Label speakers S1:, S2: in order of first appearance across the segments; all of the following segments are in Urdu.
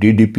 S1: DDP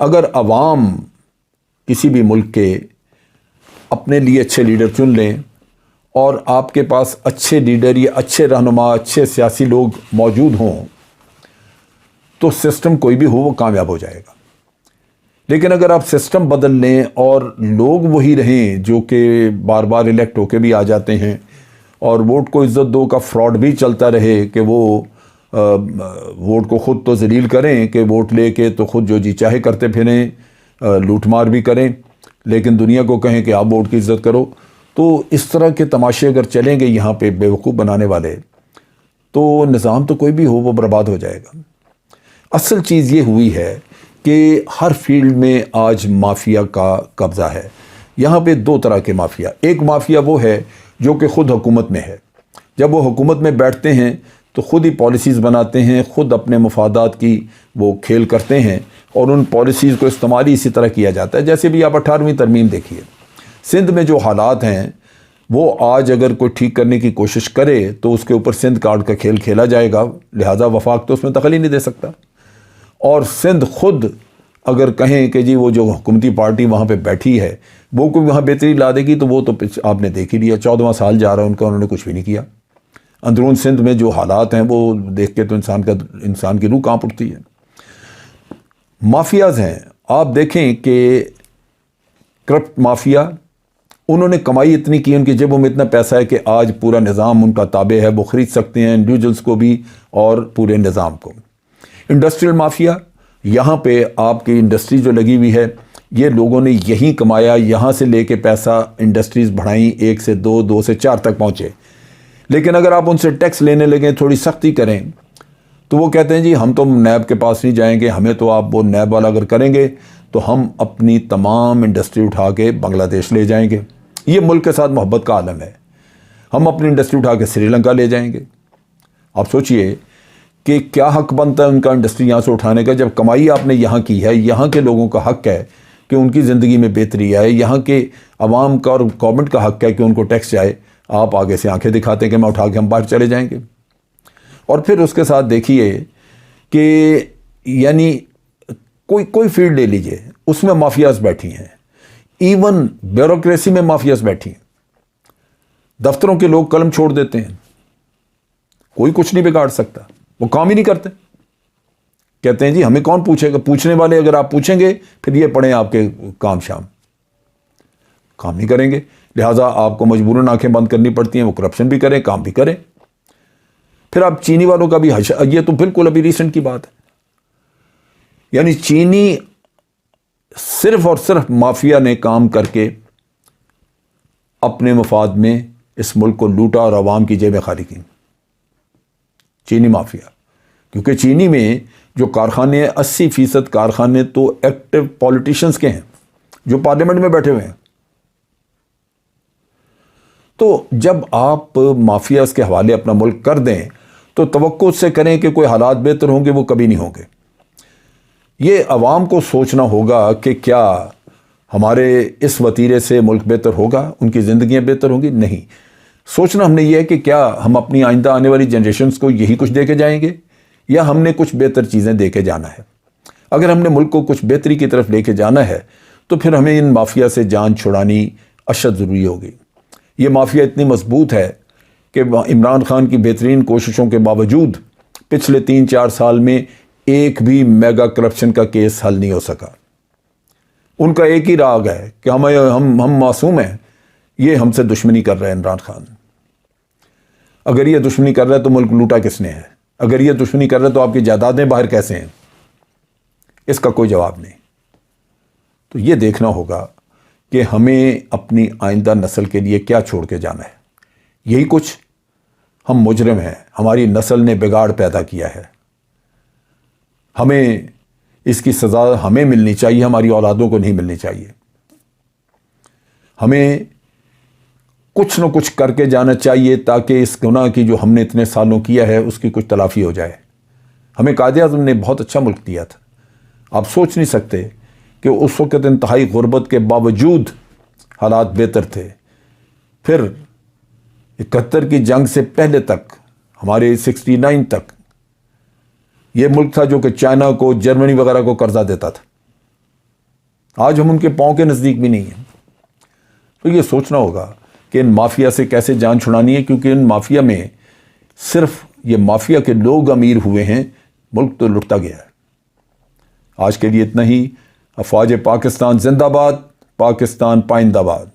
S1: اگر عوام کسی بھی ملک کے اپنے لیے اچھے لیڈر چن لیں اور آپ کے پاس اچھے لیڈر یا اچھے رہنما، اچھے سیاسی لوگ موجود ہوں، تو سسٹم کوئی بھی ہو وہ کامیاب ہو جائے گا۔ لیکن اگر آپ سسٹم بدل لیں اور لوگ وہی رہیں جو کہ بار بار الیکٹ ہو کے بھی آ جاتے ہیں اور ووٹ کو عزت دو کا فراڈ بھی چلتا رہے کہ وہ ووٹ کو خود تو ذلیل کریں کہ ووٹ لے کے تو خود جو جی چاہے کرتے پھریں، لوٹ مار بھی کریں، لیکن دنیا کو کہیں کہ آپ ووٹ کی عزت کرو، تو اس طرح کے تماشے اگر چلیں گے یہاں پہ بیوقوف بنانے والے، تو نظام تو کوئی بھی ہو وہ برباد ہو جائے گا۔ اصل چیز یہ ہوئی ہے کہ ہر فیلڈ میں آج مافیا کا قبضہ ہے۔ یہاں پہ دو طرح کے مافیا، ایک مافیا وہ ہے جو کہ خود حکومت میں ہے، جب وہ حکومت میں بیٹھتے ہیں تو خود ہی پالیسیز بناتے ہیں، خود اپنے مفادات کی وہ کھیل کرتے ہیں اور ان پالیسیز کو استعمال اسی طرح کیا جاتا ہے۔ جیسے بھی آپ 18ویں ترمیم دیکھیے، سندھ میں جو حالات ہیں وہ آج اگر کوئی ٹھیک کرنے کی کوشش کرے تو اس کے اوپر سندھ کارڈ کا کھیل کھیلا جائے گا، لہٰذا وفاق تو اس میں دخل ہی نہیں دے سکتا۔ اور سندھ خود اگر کہیں کہ جی وہ جو حکومتی پارٹی وہاں پہ بیٹھی ہے وہ کوئی وہاں بہتری لا دے گی تو وہ تو آپ نے دیکھ ہی لیا، 14واں سال جا رہا ہے ان کا، انہوں نے کچھ بھی نہیں کیا۔ اندرون سندھ میں جو حالات ہیں وہ دیکھ کے تو انسان کی روح کانپ اٹھتی ہے۔ مافیاز ہیں، آپ دیکھیں کہ کرپٹ مافیا، انہوں نے کمائی اتنی کی، ان کی جیبوں میں اتنا پیسہ ہے کہ آج پورا نظام ان کا تابع ہے، وہ خرید سکتے ہیں انڈیویجولز کو بھی اور پورے نظام کو۔ انڈسٹریل مافیا، یہاں پہ آپ کی انڈسٹری جو لگی ہوئی ہے یہ لوگوں نے یہیں کمایا، یہاں سے لے کے پیسہ انڈسٹریز بڑھائیں، 1 سے 2، 2 سے 4 تک پہنچے۔ لیکن اگر آپ ان سے ٹیکس لینے لگیں، تھوڑی سختی کریں، تو وہ کہتے ہیں جی ہم تو نیب کے پاس نہیں جائیں گے، ہمیں تو آپ وہ نیب والا اگر کریں گے تو ہم اپنی تمام انڈسٹری اٹھا کے بنگلہ دیش لے جائیں گے۔ یہ ملک کے ساتھ محبت کا عالم ہے، ہم اپنی انڈسٹری اٹھا کے سری لنکا لے جائیں گے۔ آپ سوچئے کہ کیا حق بنتا ہے ان کا انڈسٹری یہاں سے اٹھانے کا، جب کمائی آپ نے یہاں کی ہے، یہاں کے لوگوں کا حق ہے کہ ان کی زندگی میں بہتری آئے، یہاں کے عوام کا اور گورنمنٹ کا حق ہے کہ ان کو ٹیکس جائے، آپ آگے سے آنکھیں دکھاتے ہیں کہ میں اٹھا کے ہم باہر چلے جائیں گے۔ اور پھر اس کے ساتھ دیکھیے کہ یعنی کوئی فیلڈ لے لیجئے اس میں مافیاز بیٹھی ہیں، ایون بیوروکریسی میں مافیاز بیٹھی ہیں، دفتروں کے لوگ قلم چھوڑ دیتے ہیں، کوئی کچھ نہیں بگاڑ سکتا، وہ کام ہی نہیں کرتے، کہتے ہیں جی ہمیں کون پوچھے گا، پوچھنے والے اگر آپ پوچھیں گے پھر یہ پڑھیں آپ کے کام شام، کام نہیں کریں گے، لہٰذا آپ کو مجبوراً آنکھیں بند کرنی پڑتی ہیں، وہ کرپشن بھی کریں کام بھی کریں۔ پھر آپ چینی والوں کا بھی یہ تو بالکل ابھی ریسنٹ کی بات ہے، یعنی چینی صرف اور صرف مافیا نے کام کر کے اپنے مفاد میں اس ملک کو لوٹا اور عوام کی جیبیں خالی کی، چینی مافیا۔ کیونکہ چینی میں جو کارخانے ہیں 80% کارخانے تو ایکٹیو پولیٹیشنز کے ہیں جو پارلیمنٹ میں بیٹھے ہوئے ہیں۔ تو جب آپ مافیاز کے حوالے اپنا ملک کر دیں تو توقع سے کریں کہ کوئی حالات بہتر ہوں گے، وہ کبھی نہیں ہوں گے۔ یہ عوام کو سوچنا ہوگا کہ کیا ہمارے اس وتیرے سے ملک بہتر ہوگا، ان کی زندگیاں بہتر ہوں گی؟ نہیں، سوچنا ہم نے یہ ہے کہ کیا ہم اپنی آئندہ آنے والی جنریشنز کو یہی کچھ دے کے جائیں گے یا ہم نے کچھ بہتر چیزیں دے کے جانا ہے۔ اگر ہم نے ملک کو کچھ بہتری کی طرف لے کے جانا ہے تو پھر ہمیں ان مافیا سے جان چھڑانی اشد ضروری ہوگی۔ یہ مافیا اتنی مضبوط ہے کہ عمران خان کی بہترین کوششوں کے باوجود پچھلے 3-4 سال میں ایک بھی میگا کرپشن کا کیس حل نہیں ہو سکا۔ ان کا ایک ہی راگ ہے کہ ہم معصوم ہیں، یہ ہم سے دشمنی کر رہے ہیں عمران خان۔ اگر یہ دشمنی کر رہا ہے تو ملک لوٹا کس نے ہے؟ اگر یہ دشمنی کر رہا ہے تو آپ کی جائیدادیں باہر کیسے ہیں؟ اس کا کوئی جواب نہیں۔ تو یہ دیکھنا ہوگا کہ ہمیں اپنی آئندہ نسل کے لیے کیا چھوڑ کے جانا ہے۔ یہی کچھ ہم مجرم ہیں، ہماری نسل نے بگاڑ پیدا کیا ہے، ہمیں اس کی سزا ہمیں ملنی چاہیے، ہماری اولادوں کو نہیں ملنی چاہیے۔ ہمیں کچھ نہ کچھ کر کے جانا چاہیے تاکہ اس گناہ کی جو ہم نے اتنے سالوں کیا ہے اس کی کچھ تلافی ہو جائے۔ ہمیں قائد اعظم نے بہت اچھا ملک دیا تھا، آپ سوچ نہیں سکتے کہ اس وقت انتہائی غربت کے باوجود حالات بہتر تھے۔ پھر 71 کی جنگ سے پہلے تک، ہمارے 69 تک، یہ ملک تھا جو کہ چائنا کو، جرمنی وغیرہ کو قرضہ دیتا تھا، آج ہم ان کے پاؤں کے نزدیک بھی نہیں ہیں۔ تو یہ سوچنا ہوگا کہ ان مافیا سے کیسے جان چھڑانی ہے، کیونکہ ان مافیا میں صرف یہ مافیا کے لوگ امیر ہوئے ہیں، ملک تو لٹتا گیا ہے۔ آج کے لیے اتنا ہی۔ افواج پاکستان زندہ باد، پاکستان پائندہ باد۔